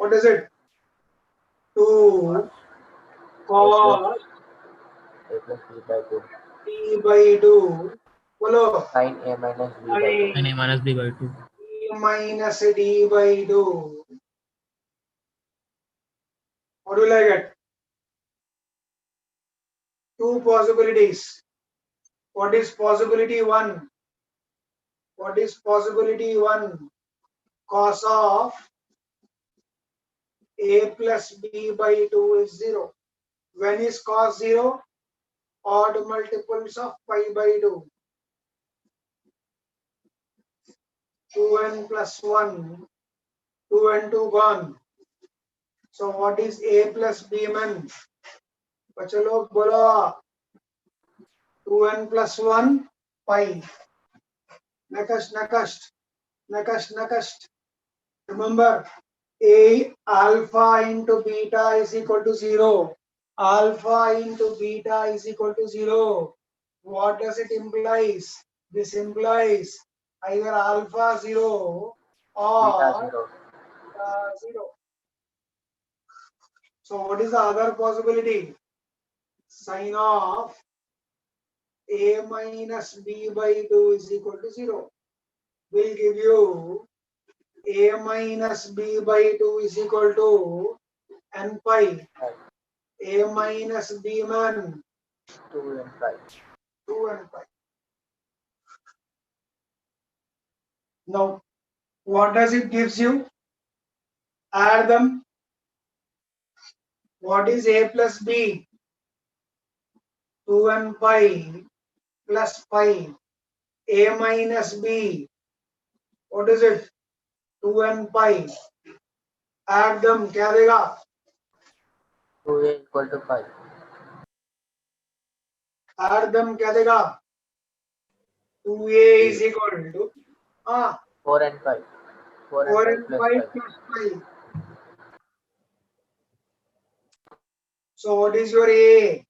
What is it? 2 cos A plus b by 2. t by 2. Follow. Sin a minus b by 2. Sin a minus b by 2. T minus d by 2. What will I get? Two possibilities. What is possibility 1? What is possibility 1? Cos of a plus b by 2 is 0. When is cos 0? Odd multiples of pi by 2. 2n plus 1. 2 and 2 gone. So what is a plus b man? बच्चों लोग बोलो 2n plus 1 pi. Nakasht. Remember, a alpha into beta is equal to 0. Alpha into beta is equal to 0. What does it implies? This implies either alpha 0 or Beta 0. 0. So what is the other possibility? Sin of a minus b by 2 is equal to 0. Will give you a minus b by 2 is equal to n pi. A minus b man 2 and 5. 2 and pi. Now, what does it gives you? Add them. What is a plus b? 2 and pi plus pi. A minus b. What is it? 2 and pi. Add them. क्या देगा? 2a equal to 5. Add them. क्या देगा? 2a is equal to 4 and 5. 4 and 5 plus 5. So what is your a?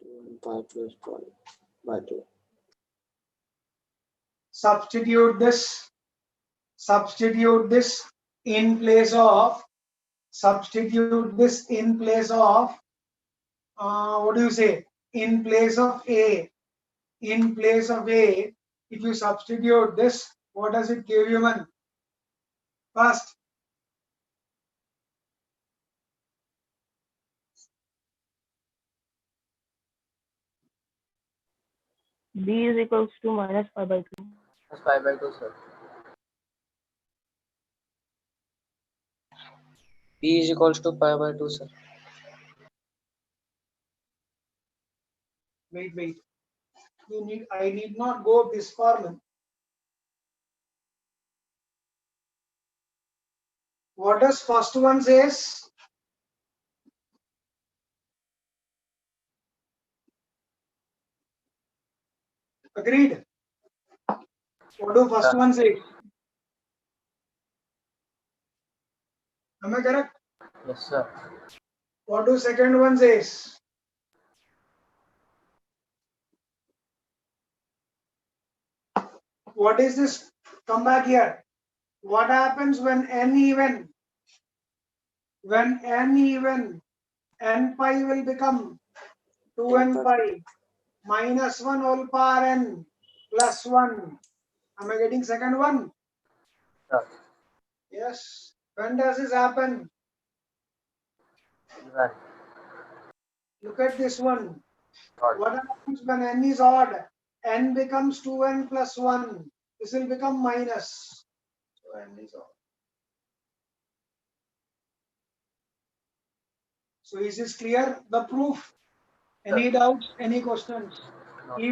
2 and 5 plus 5 by 2. Substitute this in place of what do you say? In place of a. If you substitute this, what does it give you, man? First, b is equals to minus pi by 2. Plus 5 by 2, sir. B is equals to pi by 2, sir. wait. I need not go this far, man. What does first one says? Agreed. What do first one say? Am I correct? Yes, sir. What do second one says? What is this? Come back here. What happens when n even? When n even, n pi will become 2n pi minus 1 whole power n plus 1. Am I getting second one? Sir. Yes. When does this happen? Even. Look at this one. Odd. What happens when n is odd? N becomes 2n plus 1. This will become minus. So n is odd. So is this clear? The proof? Any doubts? Any questions? No, sir.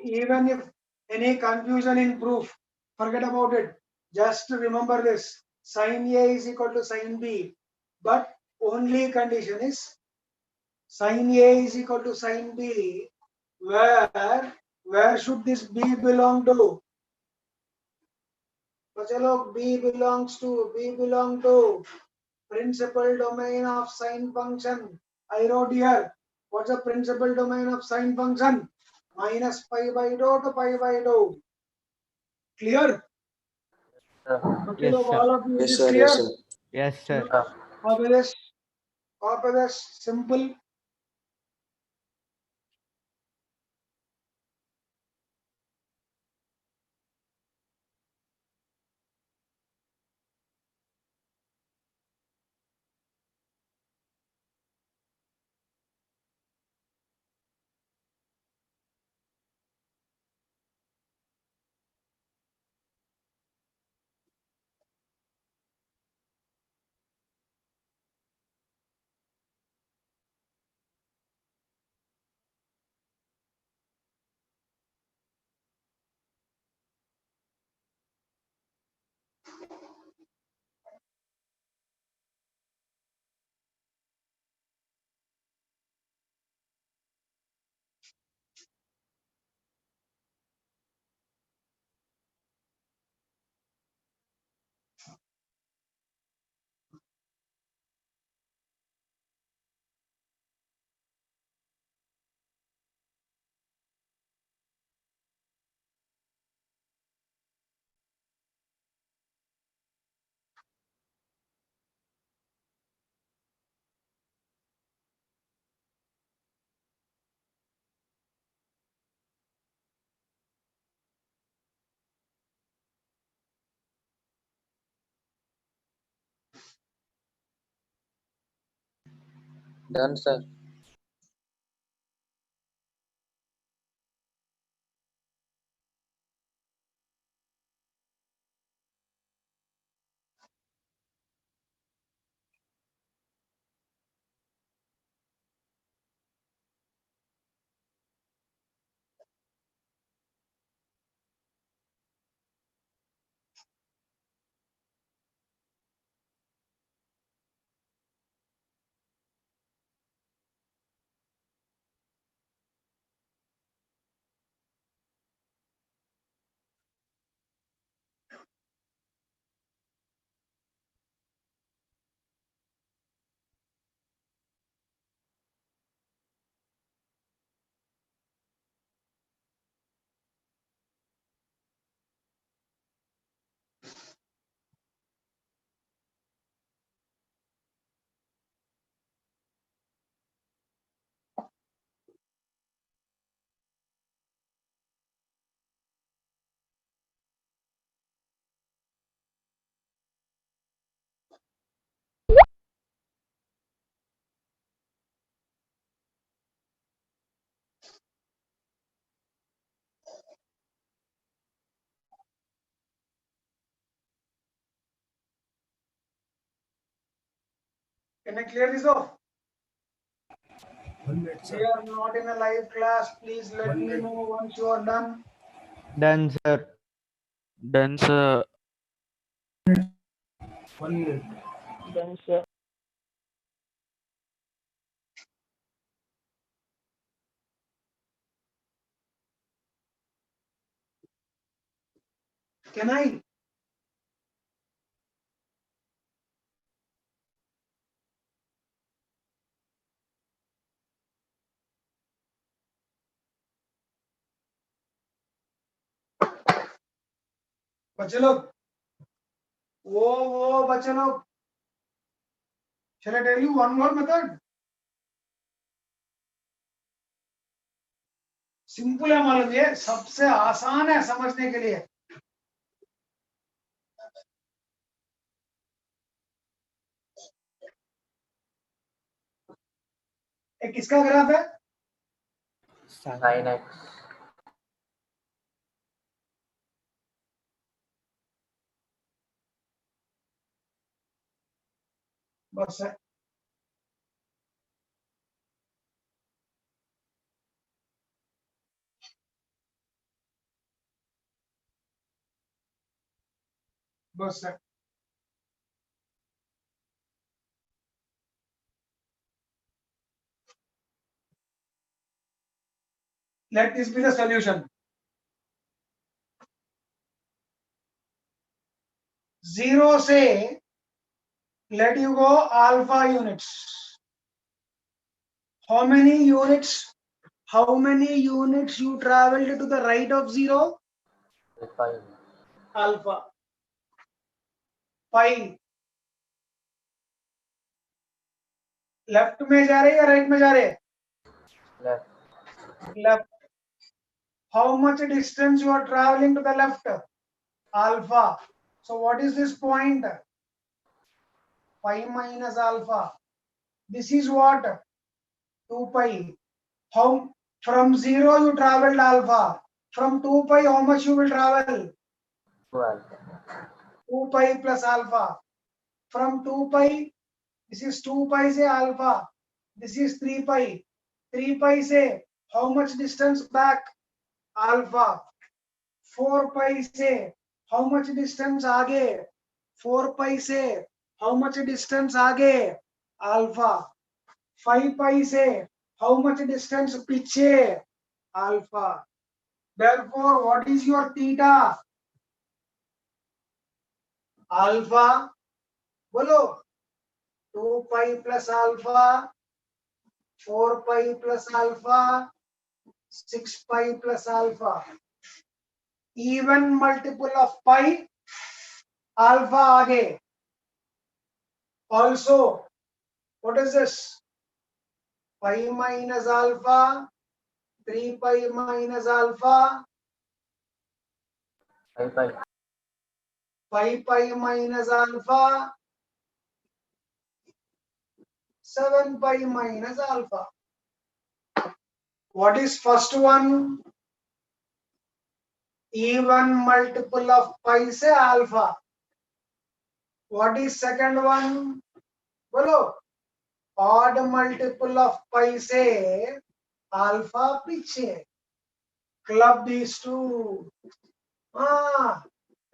Even if any confusion in proof, forget about it. Just remember this: sin A is equal to sin B, but only condition is sin A is equal to sin B. Where should this B belong to? So B belong to principal domain of sine function. I wrote here. What's the principal domain of sine function? Minus pi by 2 to pi by 2. Clear? Okay, Yes, look, sir. all of you, is Yes, this sir. clear? Yes, sir. Yes, sir. Copy this. Copy this. Simple. Done, sir. Can I clear this off? We are not in a live class. Please let me know once you are done. Done, sir. Done, sir. Done, sir. Can I? बच्चे लोग वो बच्चे लोग shall I tell you one more method? Simple है, मालूम ये सबसे आसान है समझने के लिए. एक किसका ग्राफ है? Sin x. बस है. बस है. Let this be the solution. 0 से let you go alpha units. How many units? How many units you traveled to the right of 0? 5. Alpha. Pi left में जा रहे या राइट में जा रहे? Left. Left. How much distance you are traveling to the left? Alpha. So what is this point? Pi minus alpha. This is what? 2 pi. How from 0 you traveled alpha. From 2 pi how much you will travel? 12. 2 pi plus alpha. From 2 pi, this is 2 pi say alpha. This is 3 pi. 3 pi say how much distance back? Alpha. 4 pi say how much distance आगे? 4 pi say how much distance आगे? Alpha. 5 pi say how much distance पीछे? Alpha. Therefore, what is your theta? Alpha. बोलो. 2 pi plus alpha. 4 pi plus alpha. 6 pi plus alpha. Even multiple of pi. Alpha आगे. Also, what is this? Pi minus alpha, 3 pi minus alpha, 5 pi. 5 pi minus alpha, 7 pi minus alpha. What is first one? Even multiple of pi से alpha. What is second one? बोलो. Odd multiple of pi से alpha पीछे. Club these two.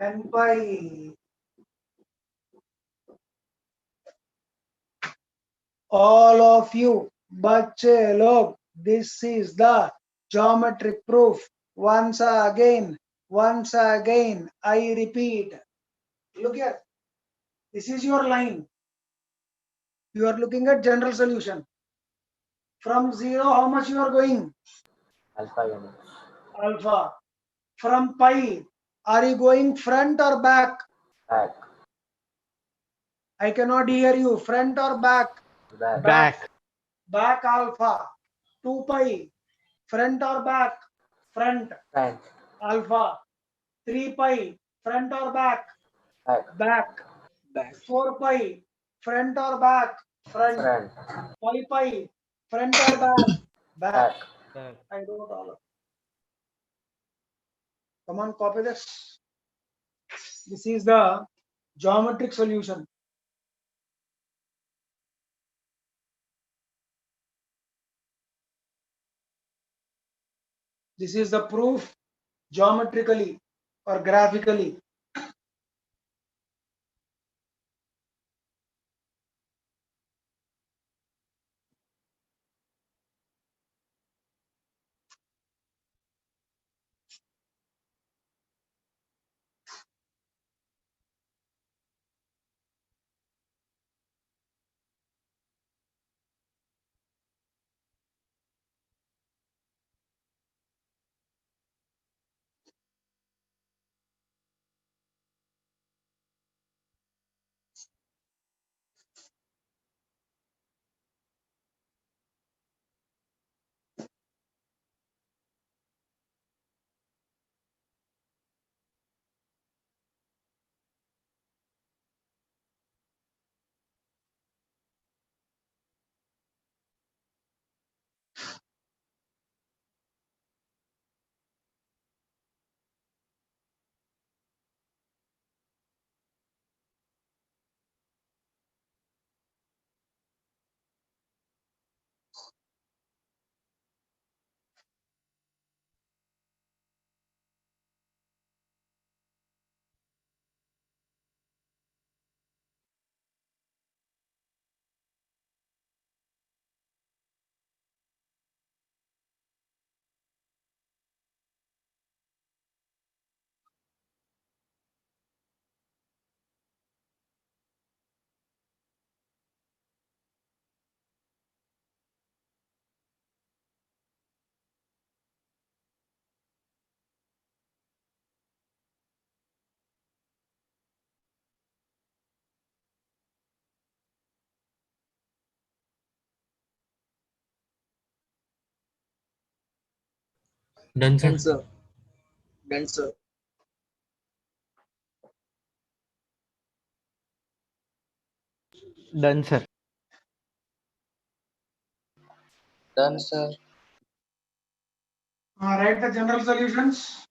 10 pi. All of you, बच्चे लोग, this is the geometric proof. Once again, I repeat. Look here. This is your line. You are looking at general solution. From 0, how much you are going? Alpha units. Alpha. From pi, are you going front or back? Back. I cannot hear you. Front or back? Back. Back. Back alpha. 2 pi. Front or back? Front. Front. Alpha. 3 pi. Front or back? Back. Back. Back. 4 pi. Front or back? Front. Front. 5 pi. Front or back? Back. Back. I wrote all of. Come on, copy this. This is the geometric solution. This is the proof geometrically or graphically. Done, sir. Denser. Denser. Done, sir. Done, sir. Write the general solutions.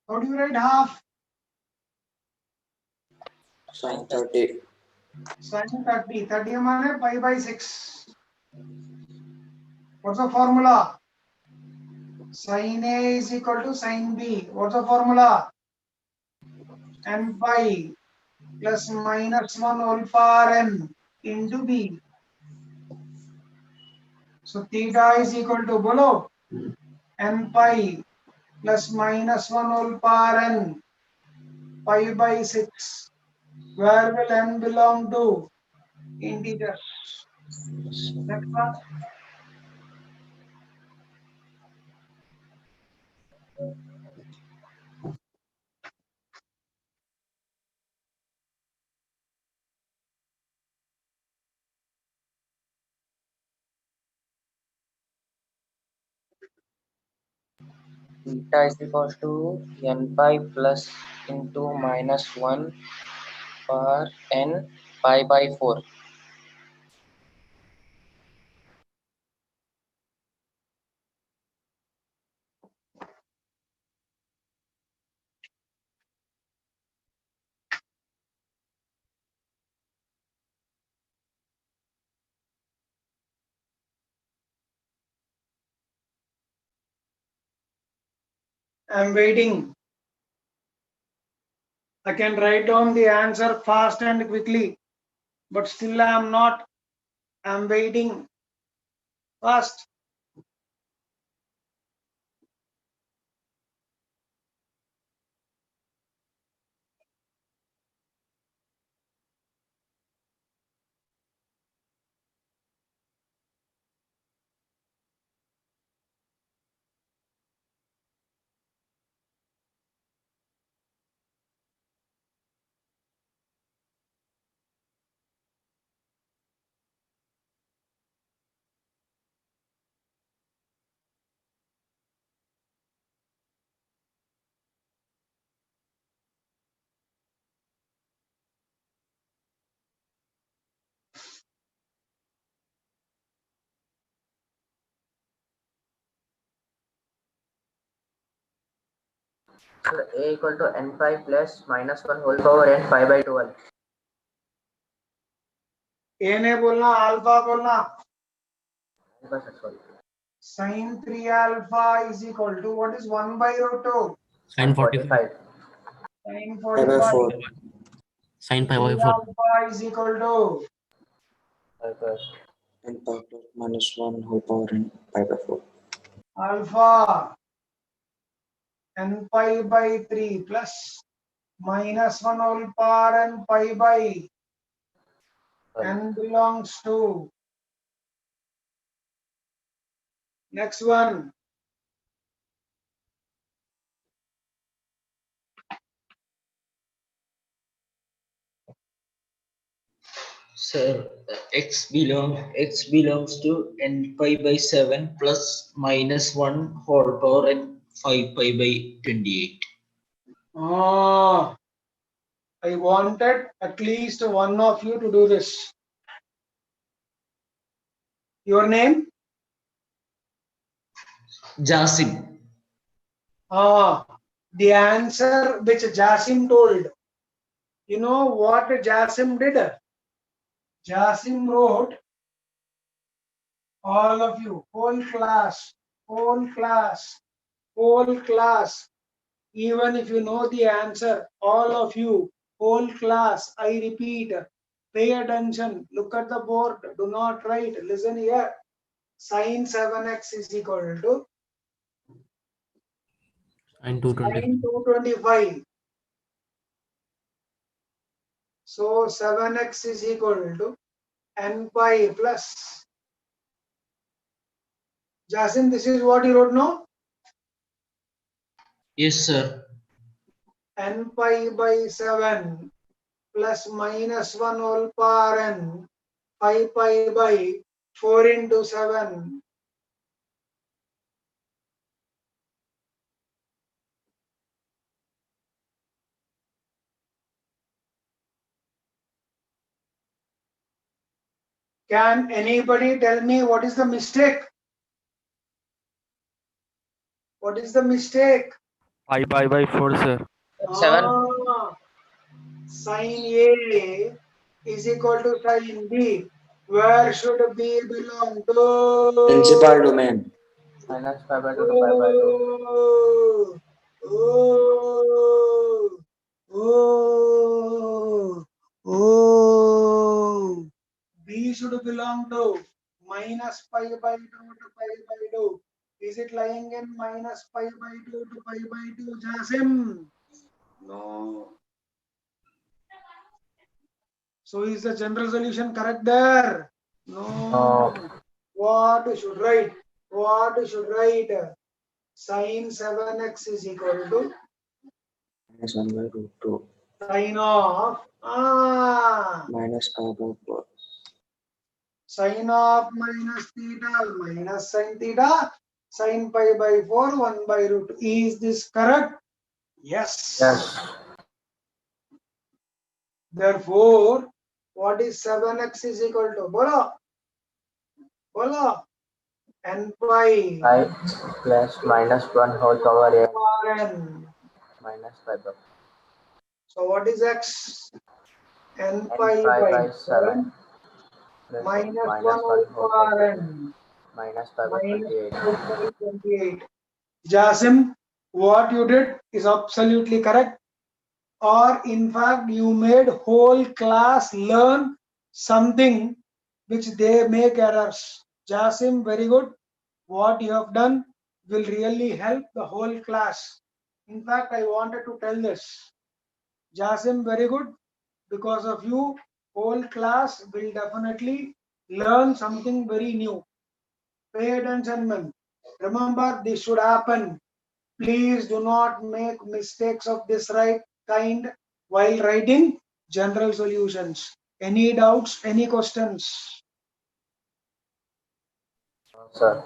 How do you write half? Sin 30. Sin 30. 30 माने pi by 6. What's the formula? Sin A is equal to sin B. What's the formula? N pi plus minus 1 whole power n into B. So theta is equal to bolo n pi plus minus 1 whole power n pi by 6. Where will n belong to? Integers. Next one. Theta is equals to n pi plus into minus 1 per n pi by 4. I'm waiting. I can write down the answer fast and quickly, but still I am not. I'm waiting. Fast. So A equal to n pi plus minus 1 whole power n pi by 12. A ने बोलना alpha बोलना. Alpha, sir, sorry. Sin 3 alpha is equal to what is 1 by root 2? Sin 45. Sin Pi by 45. 4. Sin pi 3 by 4. alpha is equal to Alpha. N pi plus minus 1 whole power n pi by 4. alpha n pi by 3 plus minus 1 whole power n pi by n belongs to next one. Sir, x belongs to n pi by 7 plus minus 1 whole power and 5 pi by 28. Ah, I wanted at least one of you to do this. Your name? Jasim. Ah, the answer which Jasim told. You know what Jasim did? Jasim wrote, all of you, whole class, whole class, whole class. Even if you know the answer, all of you, whole class, I repeat, pay attention, look at the board, do not write, listen here. Sin 7x is equal to Sine 225. sin 225. So 7x is equal to n pi plus. Jasim, this is what you wrote now? Yes, sir. N pi by 7 plus minus 1 whole power n 5 pi by 4 into 7. Can anybody tell me what is the mistake? What is the mistake? 5 pi by 4, sir. 7. Ah, sin A is equal to sin B. Where should B belong to? Principal domain. Minus 5 by 2 to 5 by 2. Oh, oh, oh, oh. B should belong to minus pi by 2 to pi by 2. Is it lying in minus pi by 2 to pi by 2, Jasim? No. So is the general solution correct there? No. What should write? What should write? Sin 7x is equal to Minus 1 by root 2. sin of Minus pi by 4. sin of minus theta minus sin theta sin pi by 4 1 by root 2. Is this correct? Yes. Yes. Therefore, what is 7x is equal to? Bolo. Bolo. N pi 5 plus minus 1 whole power n n. minus 5 by So what is x? N n pi pi by by 7 7 plus minus 1 minus 1 whole whole power power n minus 5 by minus 28. 5 by 28. Jasim, what you did is absolutely correct. Or in fact, you made whole class learn something which they make errors. Jasim, very good. What you have done will really help the whole class. In fact, I wanted to tell this. Jasim, very good. Because of you, whole class will definitely learn something very new. Pay attention, man. Remember, this should happen. Please do not make mistakes of this right kind while writing general solutions. Any doubts, any questions? Sir.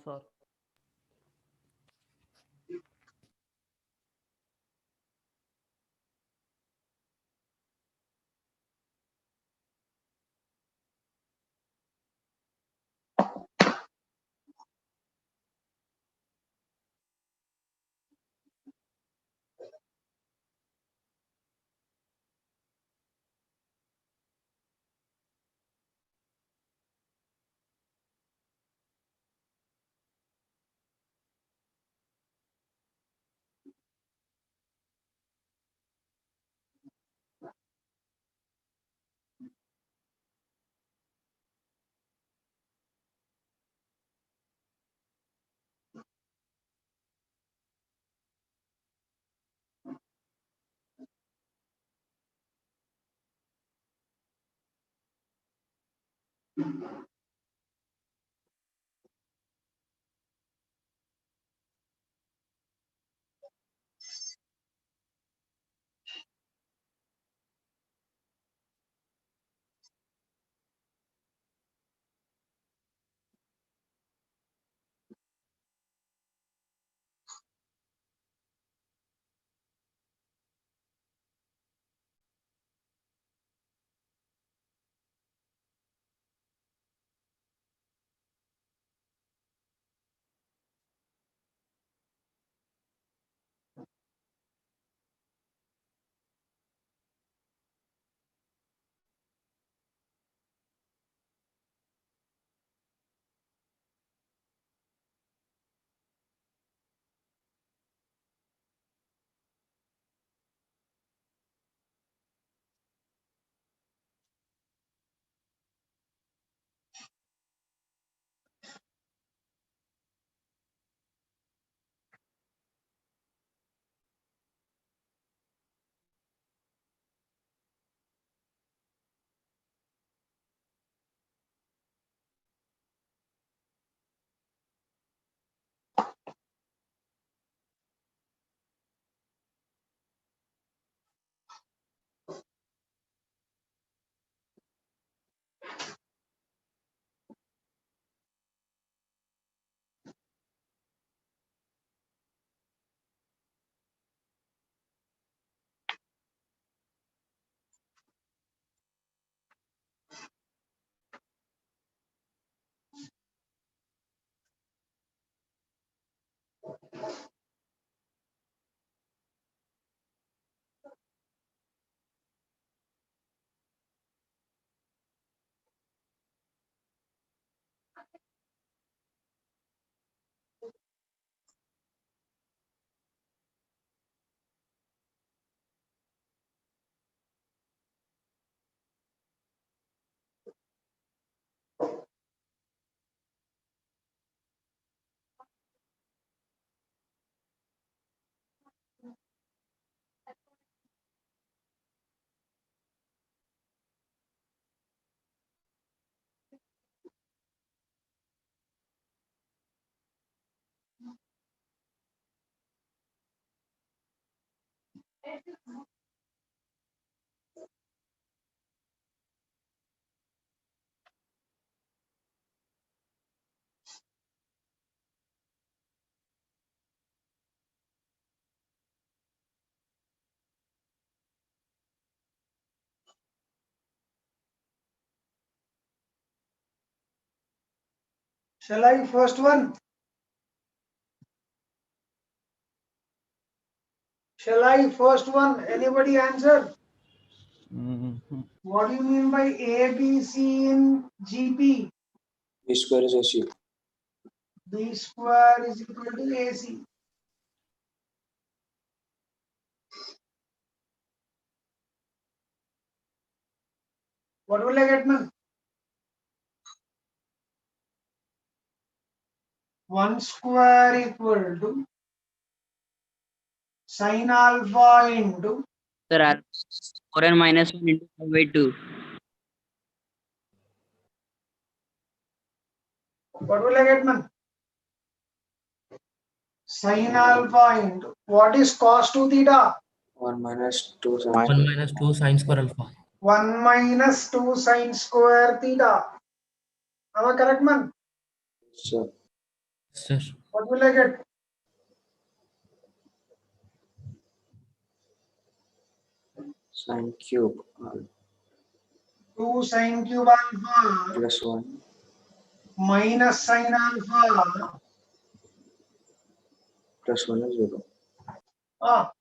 Shall I first one? Shall I first one? Anybody answer? Mhm. What do you mean by A, B, C in GP? B square is AC. B square is equal to AC. What will I get, man? 1 square equal to sin alpha into Sir, alpha 4 and minus 1 into 5 by 2. what will I get, man? Sin alpha into what is cos 2 theta? 1 minus 2 sin 1 square. minus 2 sine square alpha. 1 minus 2 sin square theta. Am I correct, man? So Sir. What will I get? sin cube 2 sin cube alpha plus 1 minus sin alpha. plus 1 is 0. Ah,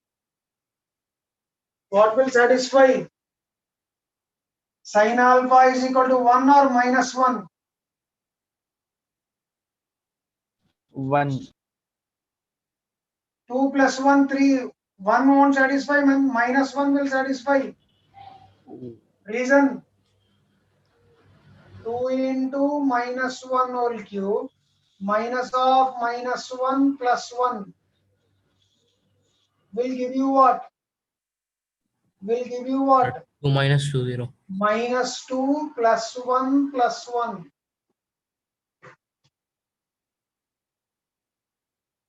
what will satisfy? Sin alpha is equal to 1 or minus 1? 1. 2 plus 1, 3. 1 won't satisfy, man. Minus 1 will satisfy. Reason? 2 into minus 1 whole cube minus of minus 1 plus 1 will give you what? Will give you what? 2 minus 2 0. Minus 2 plus 1 plus 1.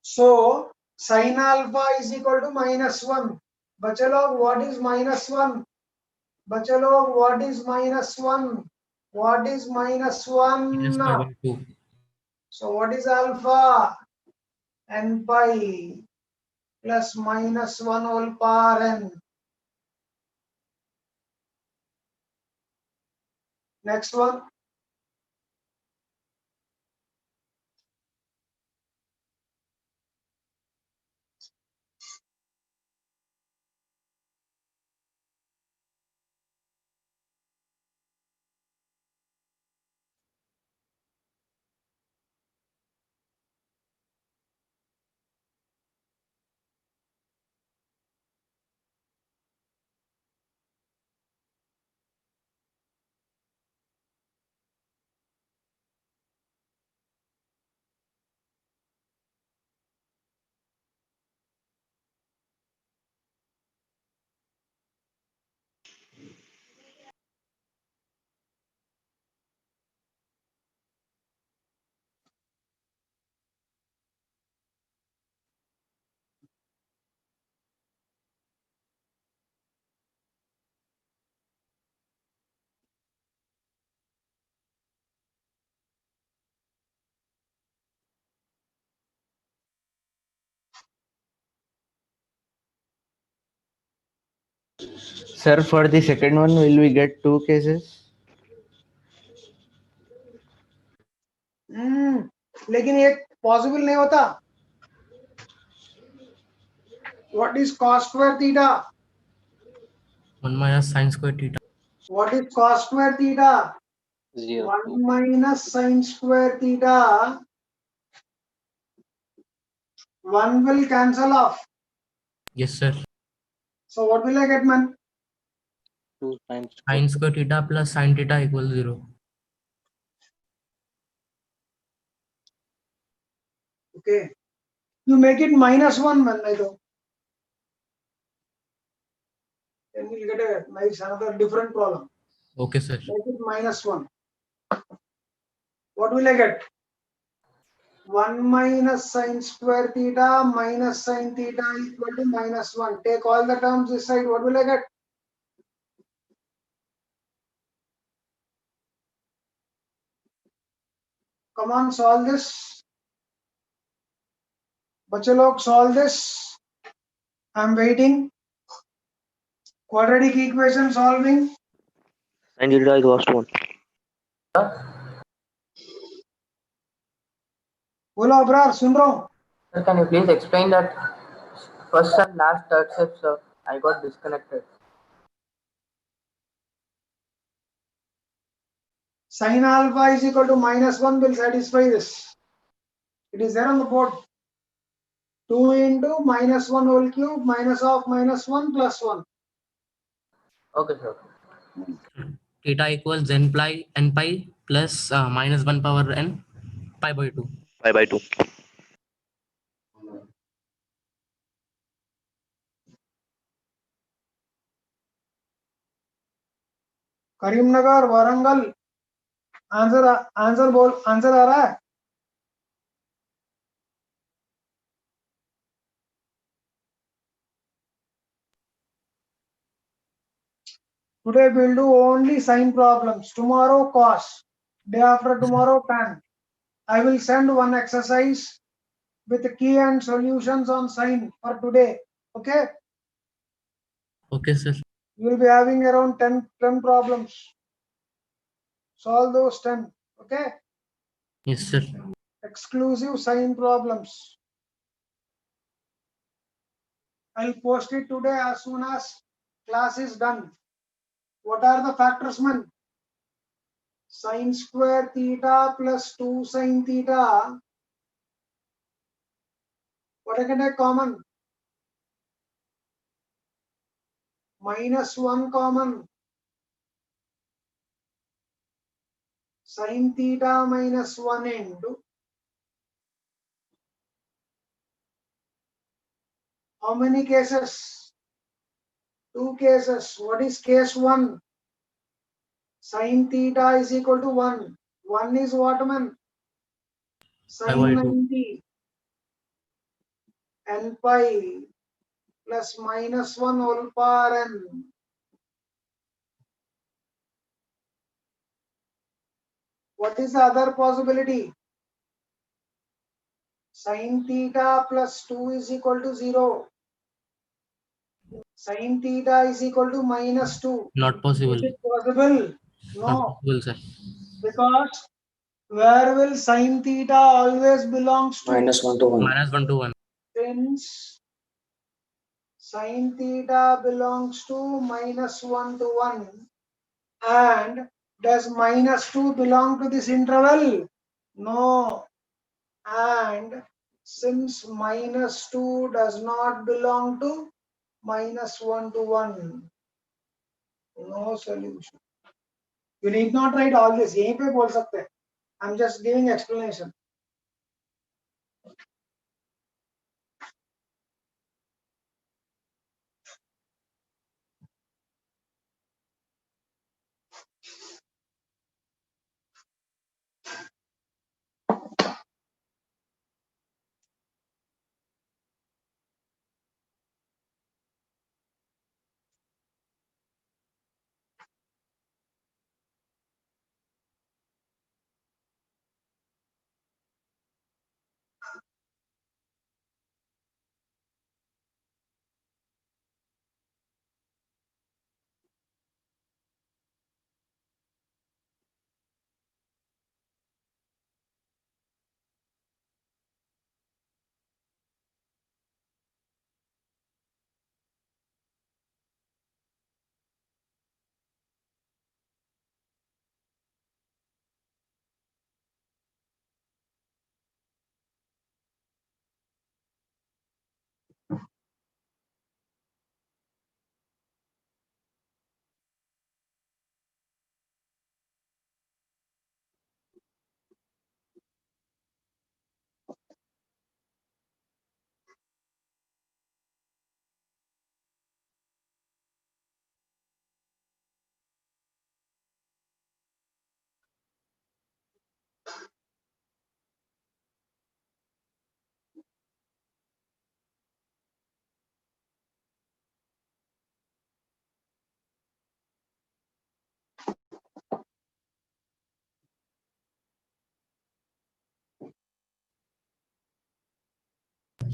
So sin alpha is equal to minus 1. Bachalo, what is minus 1? Bachalo, what is minus 1? What is minus Minus 1? pi by 2. So what is alpha? N pi plus minus 1 whole power n. Next one. Sir, for the second one, will we get two cases? लेकिन ये possible नहीं होता. What is cos square theta? 1 minus sin square theta. What is cos square theta? 0. 1 minus sin square theta. 1 will cancel off. Yes, sir. So what will I get, man? 2 times Sin square theta plus sin theta equals 0. Okay. You make it minus 1, man. Then we'll get a nice another different problem. Okay, sir. Make it minus 1. What will I get? 1 minus sin square theta minus sin theta equal to minus 1. Take all the terms this side. What will I get? Come on, solve this. Bache log, solve this. I'm waiting. Quadratic equation solving. sin theta is equals to 1. बोलो अबरार सुन रहा हूँ. Sir, can you please explain that first and last third step, sir? I got disconnected. Sin alpha is equal to minus 1 will satisfy this. It is there on the board. 2 into minus 1 whole cube minus of minus 1 plus 1. Okay, sir. Theta equals n pi plus minus 1 power n pi by 2. Pi by 2. Karimnagar Warangal answer बोल answer आ रहा है. Today we'll do only sign problems. Tomorrow cos. Day after tomorrow tan. I will send one exercise with key and solutions on sign for today. Okay? Okay, sir. You will be having around 10 problems. Solve those 10. Okay? Yes, sir. Exclusive sign problems. I'll post it today as soon as class is done. What are the factors, man? Sin square theta plus 2 sin theta. What I can take common? Minus 1 common. Sin theta minus 1 into. How many cases? Two cases. What is case 1? Sin theta is equal to 1. 1 is what, man? Pi by Sin 2. 90 n pi plus minus 1 whole power n. What is the other possibility? Sin theta plus 2 is equal to 0. Sin theta is equal to minus 2. Not possible. Is it possible? Not No, possible, sir. because where will sin theta always belongs to? -1 to 1. -1 to 1. Since sin theta belongs to -1 to 1, and does -2 belong to this interval? No. And since -2 does not belong to -1 to 1, no solution. You need not write all this. यहीं पे बोल सकते हैं. I'm just giving explanation.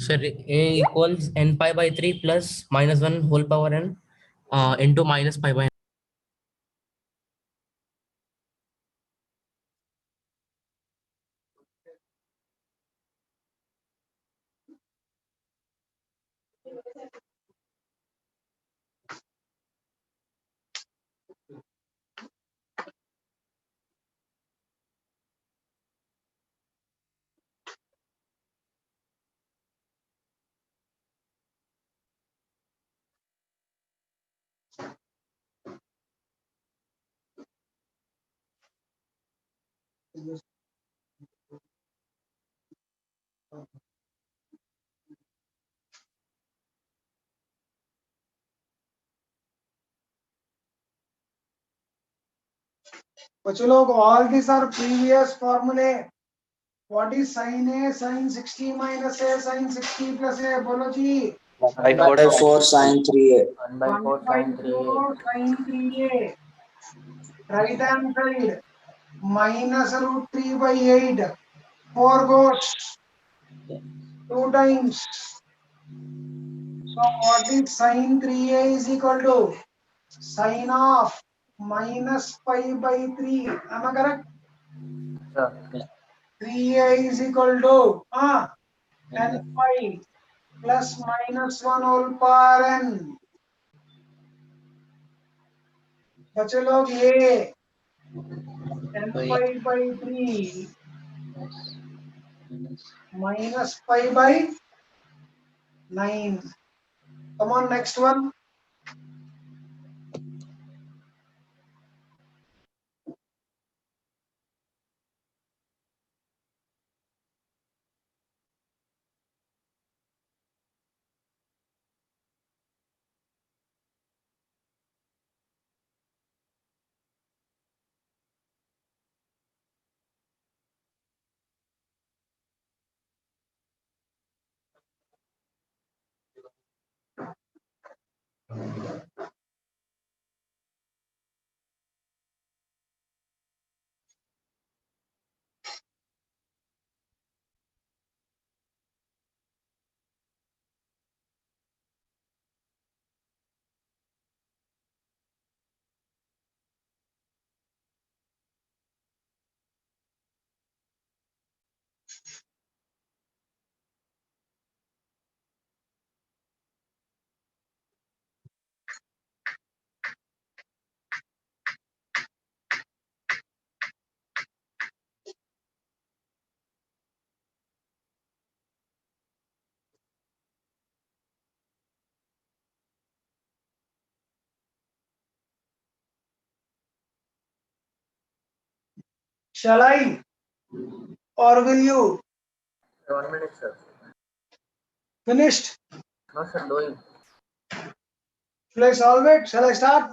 Sir, A equals n pi by 3 plus -1 whole power n into minus pi by n. बच्चों लोग, all these are previous formulae. What is sin A, sin 60 minus A, sin 60 plus A? बोलो जी. 1/4 sin 3a. 1/4 sin 3a. 1/4 sin 3A. Right hand side. Minus root 3 by 8. 4 goes 2 times. So what is sin 3A is equal to sin of minus pi by 3. Am I correct? Sir. 3A is equal to n pi plus minus 1 whole power n. बच्चे लोग ये n pi by 3 minus pi by 9. Come on, next one. Shall I or will you? 1 minute, sir. Finished? No, sir, doing. Shall I solve it? Shall I start?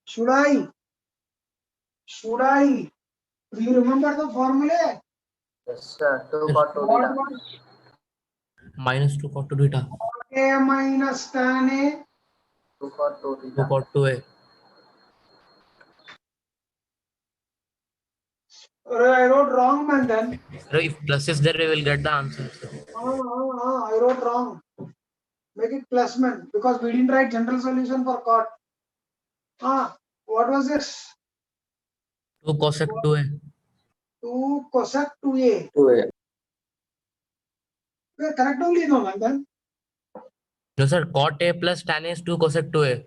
Should I? Should I? Do you remember the formula? Yes, sir. 2 Yes. cot 2 What theta. was Minus 2 cot 2 theta. A minus tan A? 2 cot 2 2 theta. cot 2a. I wrote wrong, man. Then So if plus is there, we will get the answer. I wrote wrong. Make it plus man because we didn't write general solution for cot. What was this? 2 cosec 2a. 2 cosec 2a. 2a. Correct only, no, man. Then No, sir. Cot a plus tan a is 2 cosec 2a.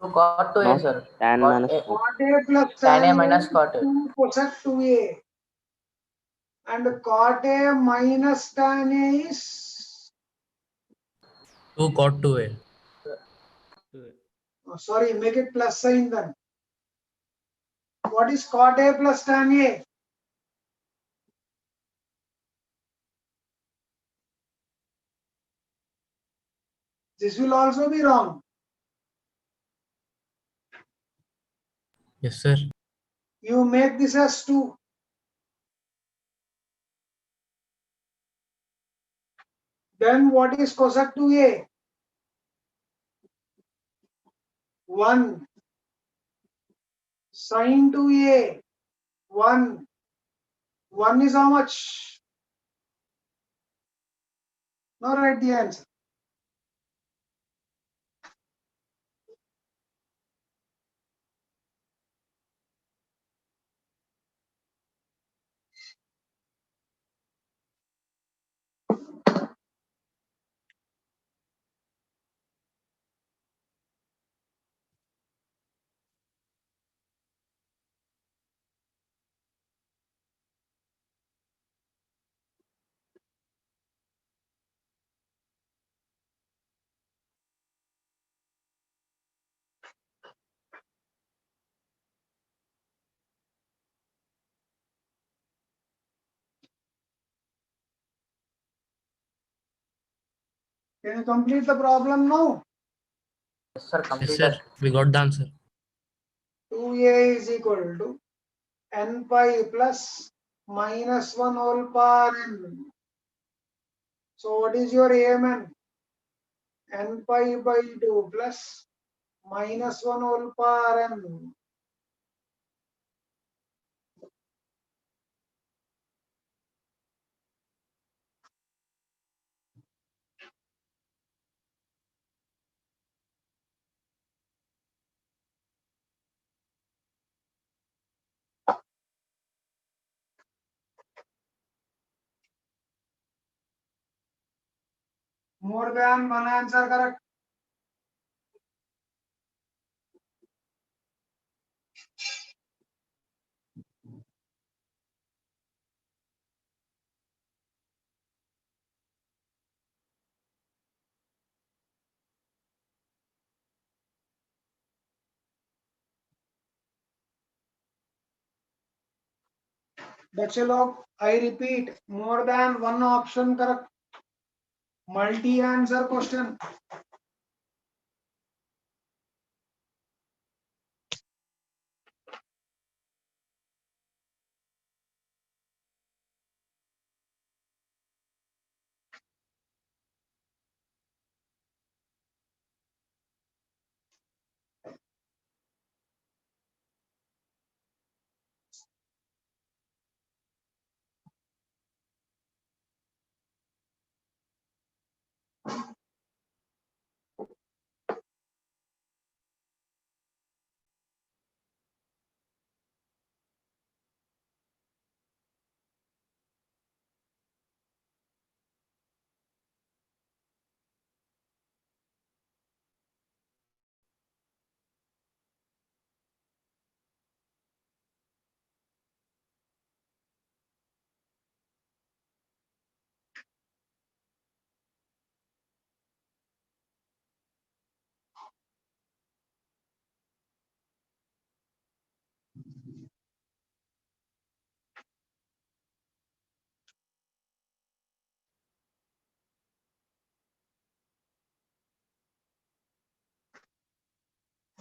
2 cot 2a, No, sir. tan Cot minus A. cot. cot A plus Tan tan A A minus is cot A. 2 cosec 2a. And cot A minus tan A is 2 cot 2a. sorry, make it plus sign then. What is cot A plus tan A? This will also be wrong. Yes, sir. You make this as 2. Then what is cosec 2a? 1. Sin 2a. 1. 1 is how much? Now write the answer. Can you complete the problem now? Yes, sir. Yes, Completed. sir. We got the answer. 2a is equal to n pi plus minus 1 whole power n. So what is your AMN? n pi by 2 plus minus 1 whole power n. More than one answer correct. बच्चे लोग, I repeat, more than one option correct. Multi answer question.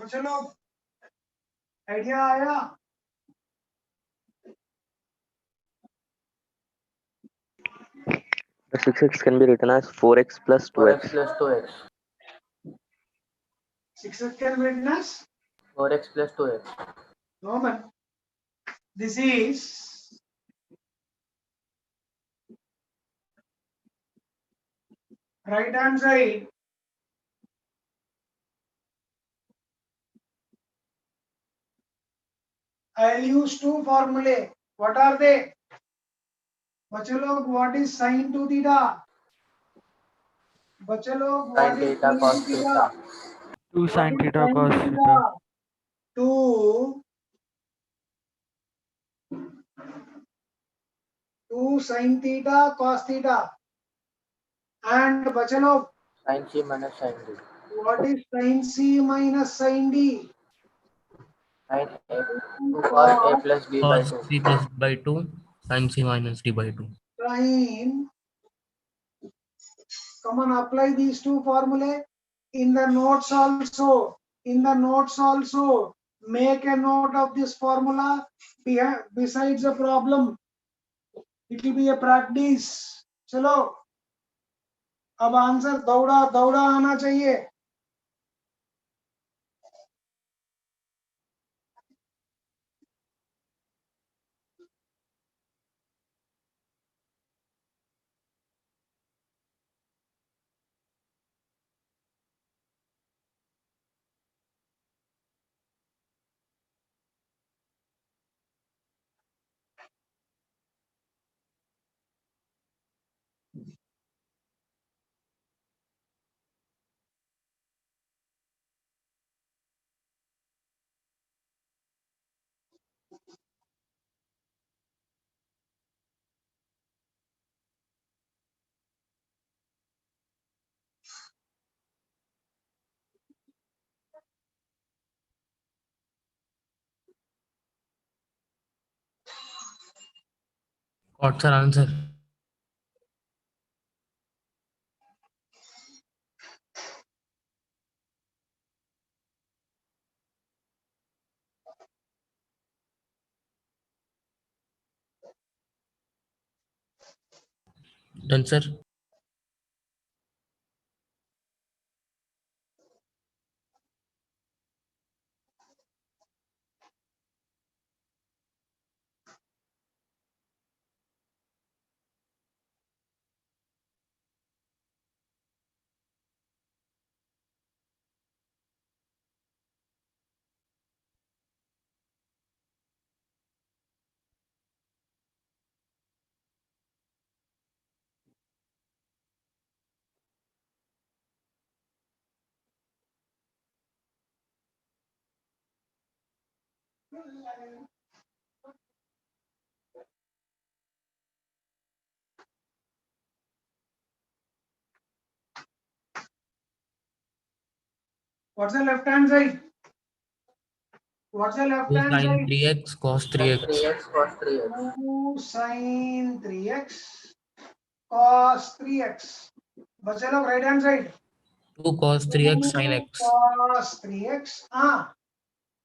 बच्चे लोग, idea आया? The 6x can be written as 4x plus 4x 2x. plus 2x. 6 can witness? 4x plus 2x. No man. This is right hand side. I'll use two formulae. What are they? बच्चे लोग, what is sin 2 theta? बच्चे लोग, what Sin is theta sin cos 2 theta. theta? 2 What sin is theta sin cos 2 theta. theta? 2 sin theta cos theta. And बच्चे लोग, Sin c minus sin d. what is sin c minus sin d? Sin a. 2 cos a Cos plus b by Cos 2. c plus by 2 sin c minus d by 2. sin. Come on, apply these two formulae in the notes also. In the notes also, make a note of this formula besides the problem. It will be a practice. चलो, अब answer दौड़ा दौड़ा आना चाहिए. What's our answer? Done, sir. What's the left hand side? What's the left 2 hand sin side? 3x cos 3x. 2 sin 3x cos 3x. बच्चे लोग right hand side. 2 cos 3x sin 2 x. cos 3x.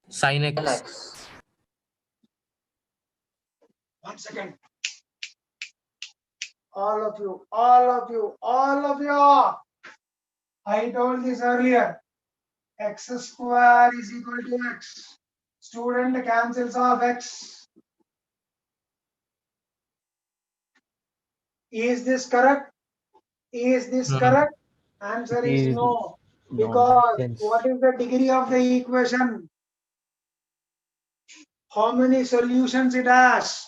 Sin x. 1 second. All of you. I told this earlier. X square is equal to x. Student cancels off x. Is this correct? Is this No. correct? Answer is Is no. no Because sense. what is the degree of the equation? How many solutions it has?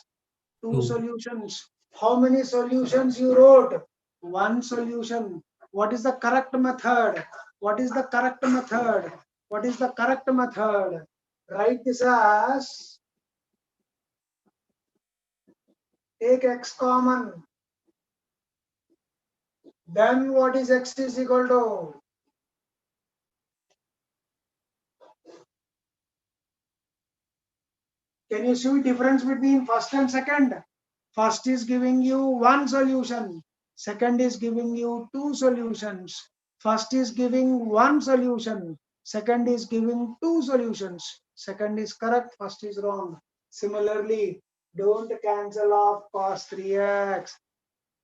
2 2. solutions. How many solutions you wrote? 1 solution. What is the correct method? What is the correct method? What is the correct method? Write this as take x common. Then what is x is equal to? Can you see difference between first and second? First is giving you 1 solution. Second is giving you 2 solutions. First is giving 1 solution. Second is giving 2 solutions. Second is correct, first is wrong. Similarly, don't cancel off cos 3x.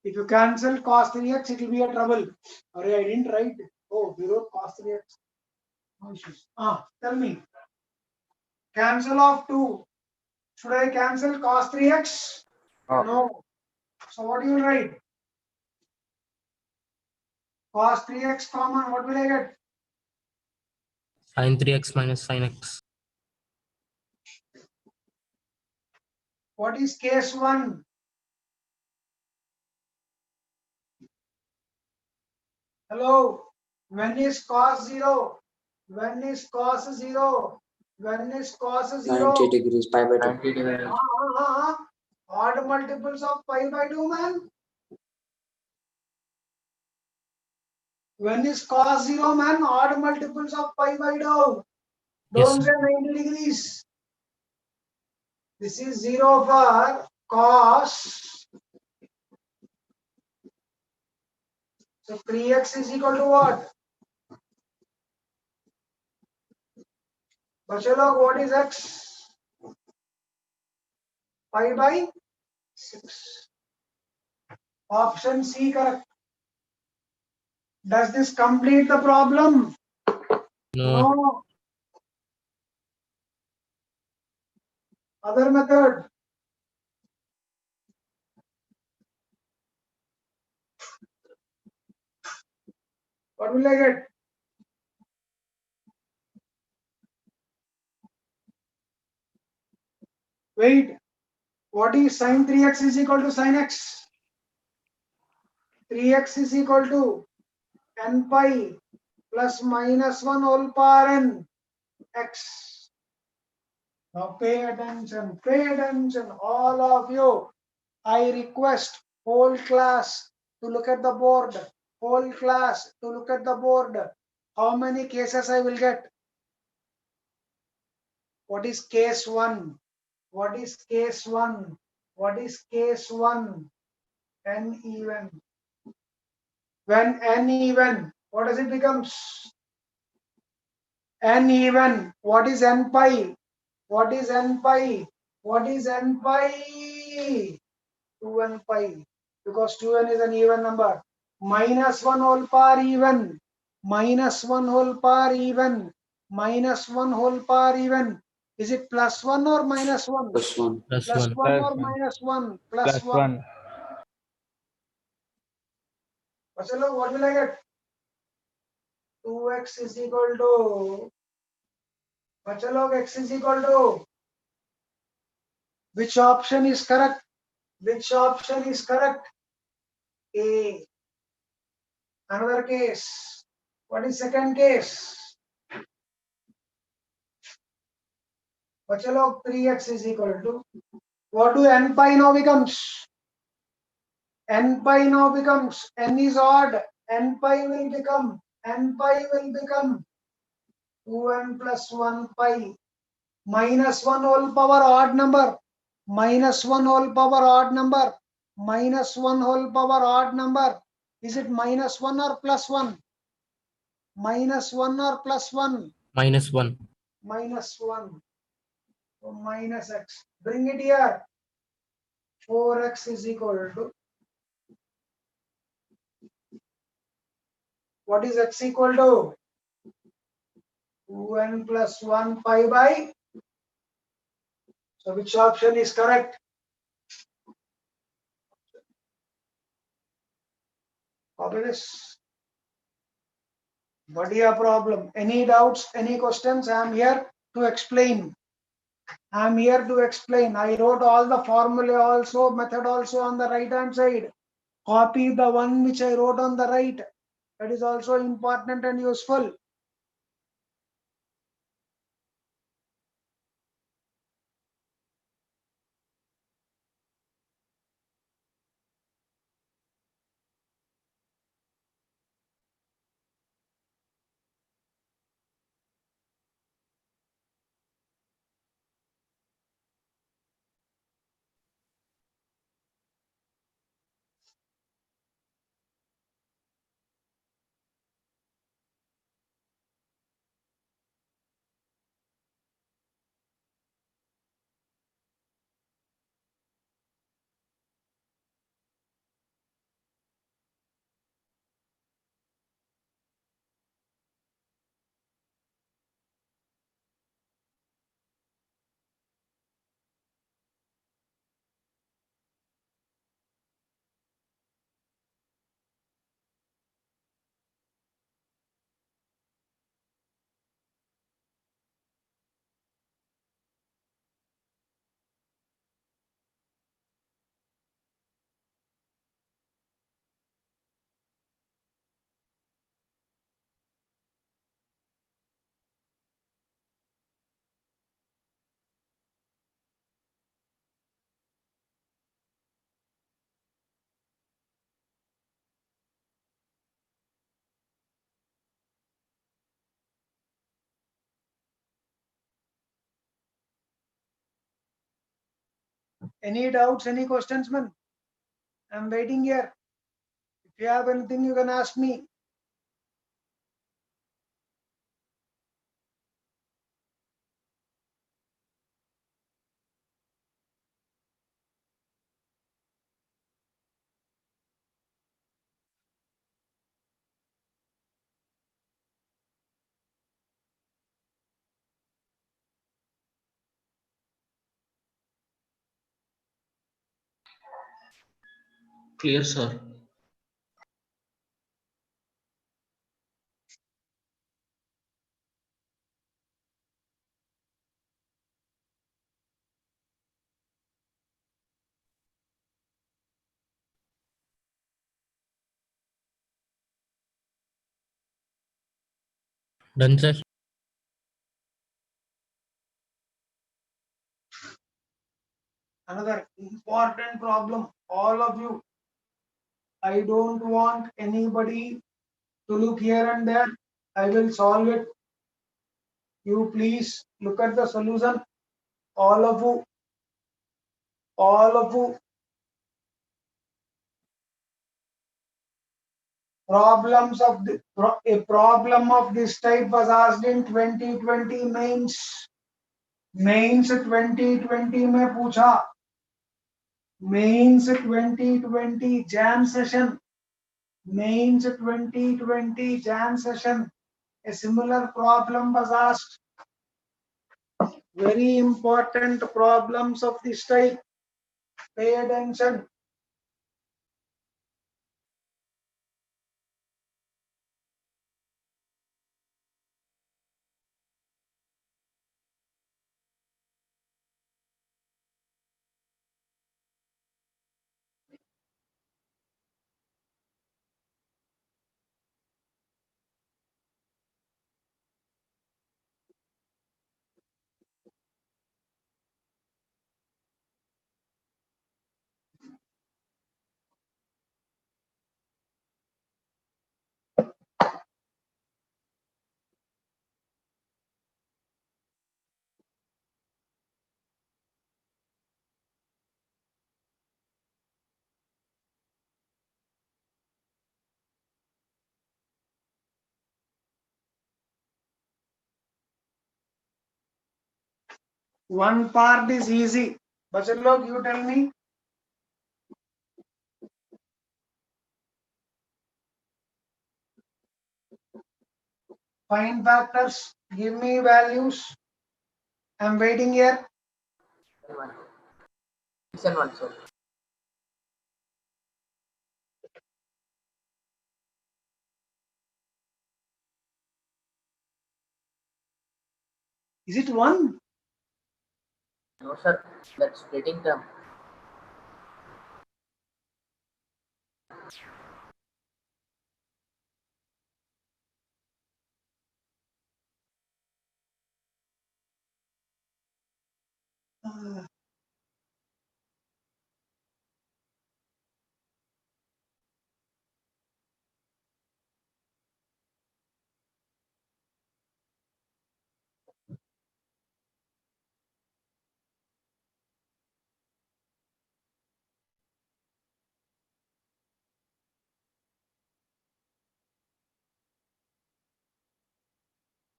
If you cancel cos 3x, it will be a trouble. Sorry, I didn't write. Oh, we wrote cos 3x. No issues. Tell me. Cancel off 2. Should I cancel cos 3x? No. So what do you write? Cos 3x common, what will I get? Sin 3x minus sin x. What is case 1? Hello? When is cos 0? When is cos 0? When is cos 0? 90 degrees, pi by 2. Odd multiples of pi by 2, man. When is cos 0, man? Odd multiples of pi by 2. Don't Yes. say 90 degrees. This is 0 for cos. So 3x is equal to what? Bachelog, what is x? Pi by 6. Option C correct. Does this complete the problem? No. No. Other method. What will I get? Wait. What is sin 3x is equal to sin x? 3x is equal to n pi plus minus 1 whole power n x. Now pay attention, all of you. I request whole class to look at the board. Whole class to look at the board. How many cases I will get? What is case 1? What is case 1? What is case 1? N even. When n even, what does it becomes? N even. What is n pi? What is n pi? What is n pi? 2n pi. Because 2n is an even number. Minus 1 whole power even. Minus 1 whole power even. Minus 1 whole power even. Is it plus 1 or minus 1? Plus 1. Plus Plus 1. 1 or Plus 1. minus 1? Plus Plus 1. 1. What will I get? 2x is equal to. X is equal to. Which option is correct? Which option is correct? A. Another case. What is second case? बच्चे लोग 3x is equal to what do n pi now becomes? N pi now becomes n is odd. N pi will become 2n plus 1 pi minus 1 whole power odd number minus 1 whole power odd number minus 1 whole power odd number. Is it minus 1 or plus 1? Minus 1 or plus 1? -1. Minus 1. So minus x. Bring it here. 4x is equal to, what is x equal to? 2n plus 1 pi by. So which option is correct? Copy this. Badhiya problem. Any doubts, any questions? I am here to explain. I am here to explain. I wrote all the formula also, method also on the right hand side. Copy the one which I wrote on the right. That is also important and useful. Any doubts, any questions, man? I am waiting here. If you have anything, you can ask me. Clear, sir. Done, sir. Another important problem. All of you, I don't want anybody to look here and there. I will solve it. You please look at the solution. All of you, all of you. Problems of a problem of this type was asked in 2020 mains. Mains 2020 में पूछा. Mains 2020 jam session. Mains 2020 jam session. A similar problem was asked. Very important problems of this type. Pay attention. One part is easy. Bachar log, you tell me. Find factors. Give me values. I'm waiting here. Listen one, sir. Is it 1? No, sir. That's splitting term.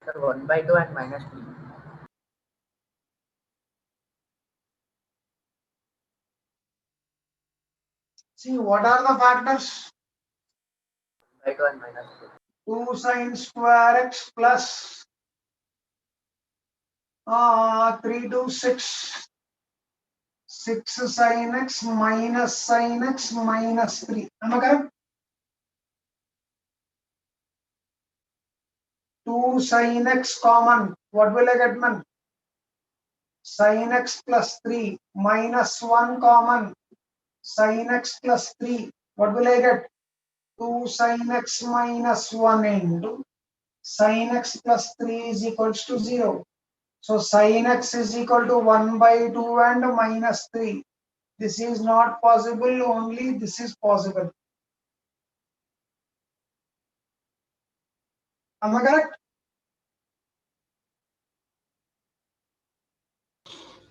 Sir, 1/2 and -3. See, what are the factors? 1/2 and -3. 2 sin square x plus 3 to 6. 6 sin x minus 3. Am I correct? 2 sin x common. What will I get, man? Sin x plus 3 minus 1 common. Sin x plus 3. What will I get? 2 sin x minus 1 into sin x plus 3 is equals to 0. So sin x is equal to 1/2 and minus 3. This is not possible, only this is possible. Am I correct?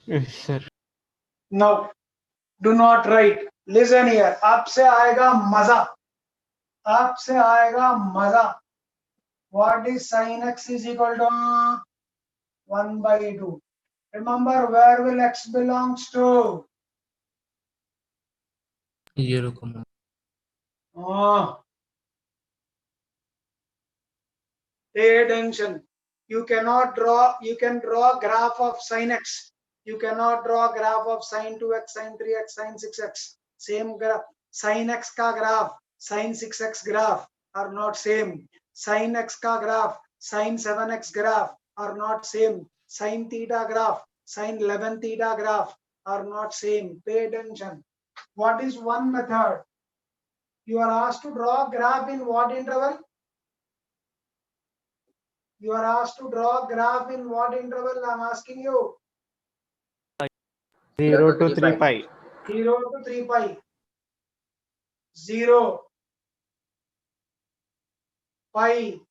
Yes, sir. No, do not write. Listen here. आपसे आएगा मजा. आपसे आएगा मजा. What is sin x is equal to 1/2? Remember, where will x belongs to? 0, Oh, pay attention. You cannot draw. You can draw graph of sin x. You cannot draw graph of sin 2x, sin 3x, sin 6x. Same graph. Sin x ka graph, sin 6x graph are not same. Sin x ka graph, sin 7x graph are not same. Sin theta graph, sin 11 theta graph are not same. Pay attention. What is one method? You are asked to draw graph in what interval? You are asked to draw graph in what interval? I am asking you. 0 to 3 pi. 0 to 3 pi. 0, pi,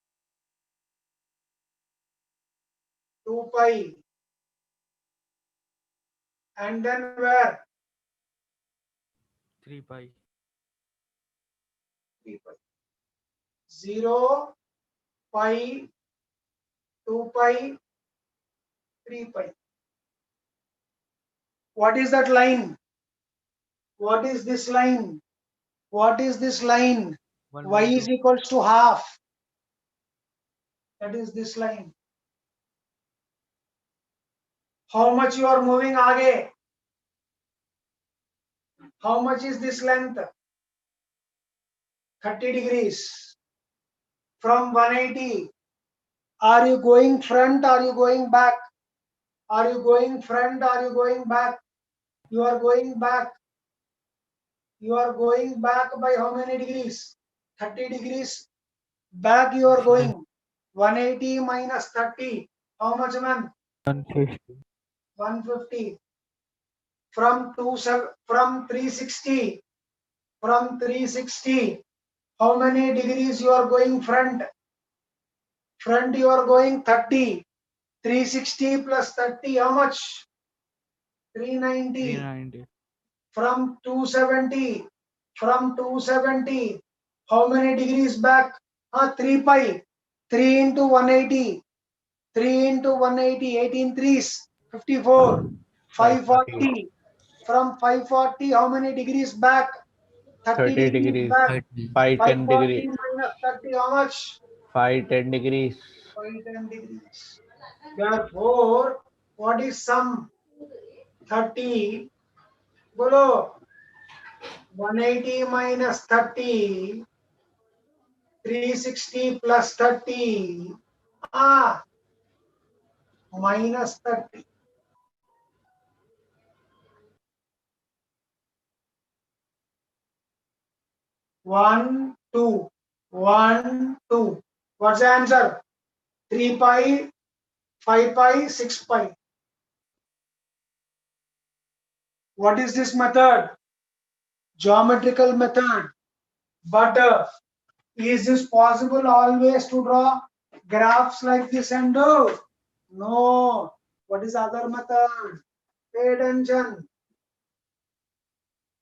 2 pi, and then where? 3 pi. 3 pi. 0, pi, 2 pi, 3 pi. What is that line? What is this line? What is this line? Y is 1/2. equals to half. That is this line. How much you are moving aage? How much is this length? 30 degrees. From 180. Are you going front? Are you going back? Are you going front? Are you going back? You are going back. You are going back by how many degrees? 30 degrees. Back you are going. 180 minus 30. How much, man? 150. 150. From 360. From 360. How many degrees you are going front? Front you are going 30. 360 plus 30. How much? 390. 390. From 270. From 270. How many degrees back? 3 pi. 3 into 180. 3 into 180. 18 threes. 54, 540. From 540, how many degrees back? 30 30 degrees degrees. back. 510 540 degrees. minus 30, how much? 510 degrees. 510 degrees. Therefore, what is sum? 30. Bolo. 180 minus 30. 360 plus 30. Minus 30. One, two. 1, 2. What's the answer? 3 pi, 5 pi, 6 pi. What is this method? Geometrical method. But is this possible always to draw graphs like this and do? No. What is other method? Pay attention.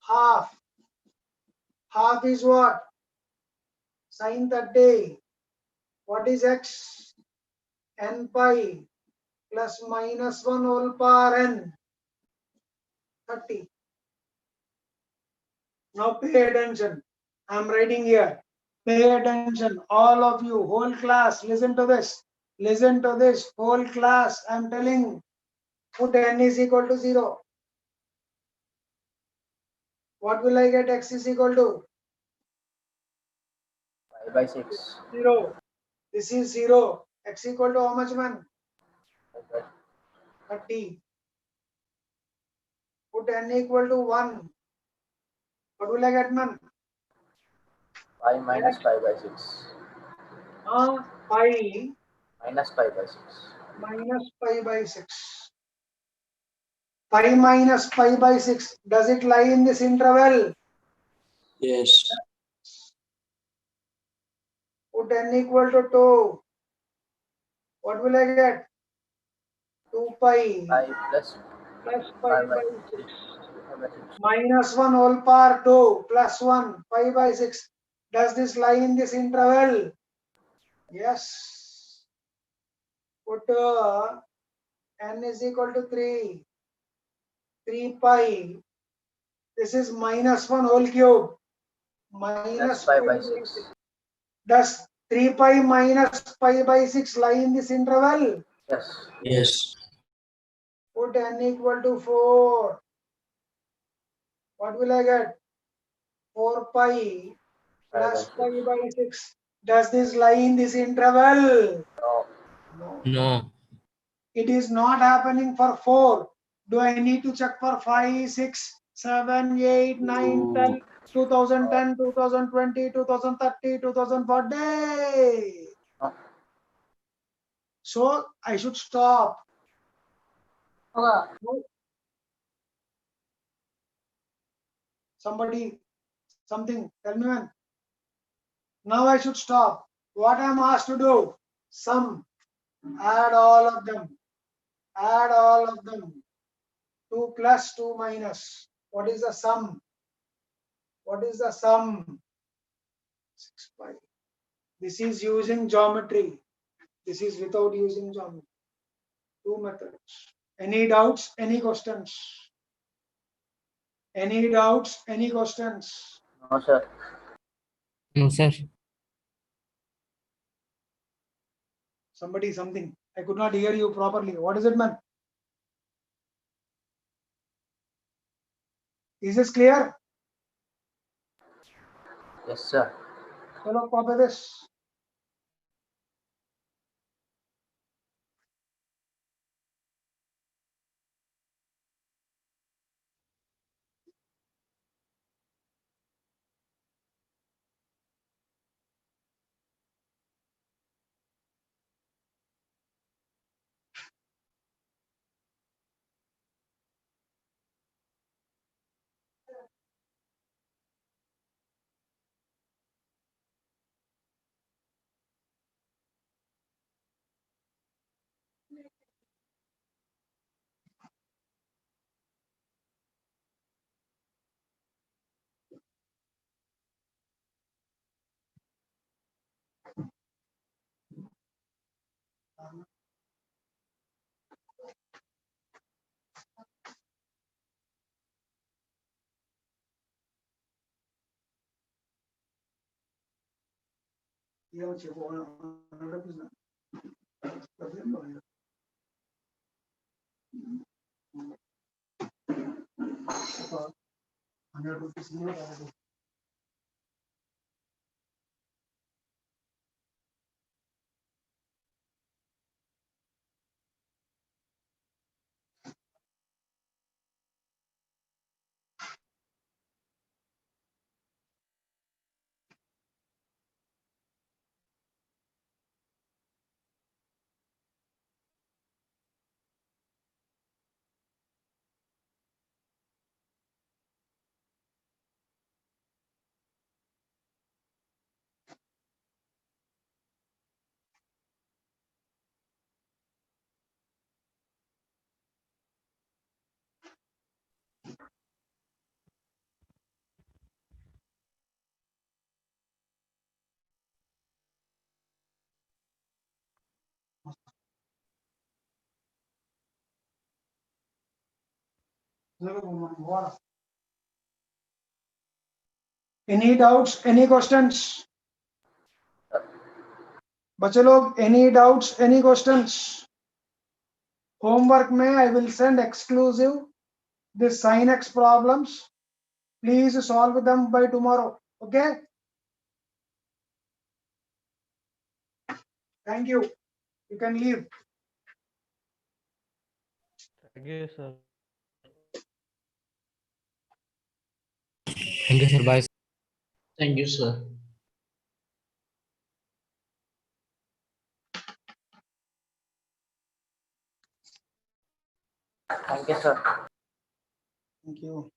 Half. Half is what? Sin 30. What is x? N pi plus minus 1 whole power n. 30. Now pay attention. I'm writing here. Pay attention. All of you, whole class, listen to this. Listen to this. Whole class, I'm telling. Put n is equal to 0. What will I get? X is equal to 5 by 6. 0. This is 0. X equal to how much, man? 30. Put n equal to 1. What will I get, man? 5 minus 5 by 6. Pi Minus 5 by 6. minus pi by 6. Pi minus pi by 6. Does it lie in this interval? Yes. Put n equal to 2. What will I get? 2 pi 5 plus plus pi 5 by by 6. 6. 5 by 6. Minus 1 whole power 2 plus 1 pi by 6. Does this lie in this interval? Yes. Put n is equal to 3. 3 pi. This is minus 1 whole cube. Minus Minus 5 pi by by 6. 6. Does 3 pi minus pi by 6 lie in this interval? Yes. Yes. Put n equal to 4. What will I get? 4 pi plus 5 by pi 6. by 6. Does this lie in this interval? No. No. No. It is not happening for 4. Do I need to check for 5, 6, 7, 8, 9, 10, 2010, 2020, 2030, 2040? No. So I should stop. Somebody, something, tell me when. Now I should stop. What I am asked to do? Sum. Add all of them. Add all of them. 2 plus 2 minus. What is the sum? What is the sum? 6 pi. This is using geometry. This is without using geometry. Two methods. Any doubts? Any questions? Any doubts? Any questions? No, sir. No, sir. Somebody, something. I could not hear you properly. What is it, man? Is this clear? Yes, sir. Chalo, copy this. ये हो चुका है 100%. तभी हम लोग तो 100% नहीं होगा. Any doubts? Any questions? बच्चे लोग, any doubts? Any questions? Homework में I will send exclusive this sin x problems. Please solve them by tomorrow. Okay? Thank you. You can leave. Thank you, sir. Thank you, sir. Bye. Thank you, sir. Thank you, sir. Thank you.